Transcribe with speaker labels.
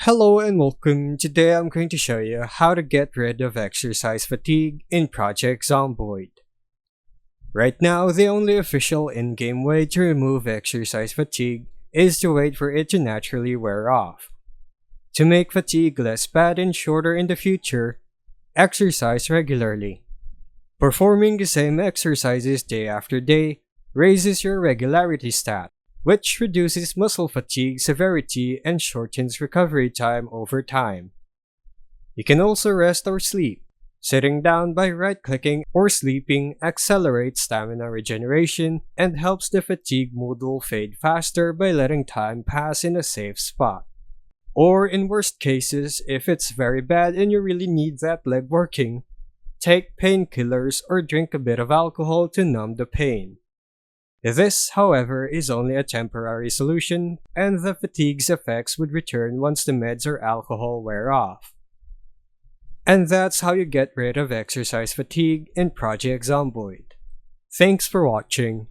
Speaker 1: Hello and welcome. Today I'm going to show you how to get rid of exercise fatigue in Project Zomboid. Right now, the only official in-game way to remove exercise fatigue is to wait for it to naturally wear off. To make fatigue less bad and shorter in the future, exercise regularly. Performing the same exercises day after day raises your regularity stat, which reduces muscle fatigue severity and shortens recovery time over time. You can also rest or sleep. Sitting down by right-clicking or sleeping accelerates stamina regeneration and helps the fatigue modal fade faster by letting time pass in a safe spot. Or in worst cases, if it's very bad and you really need that leg working, take painkillers or drink a bit of alcohol to numb the pain. This, however, is only a temporary solution, and the fatigue's effects would return once the meds or alcohol wear off. And that's how you get rid of exercise fatigue in Project Zomboid. Thanks for watching.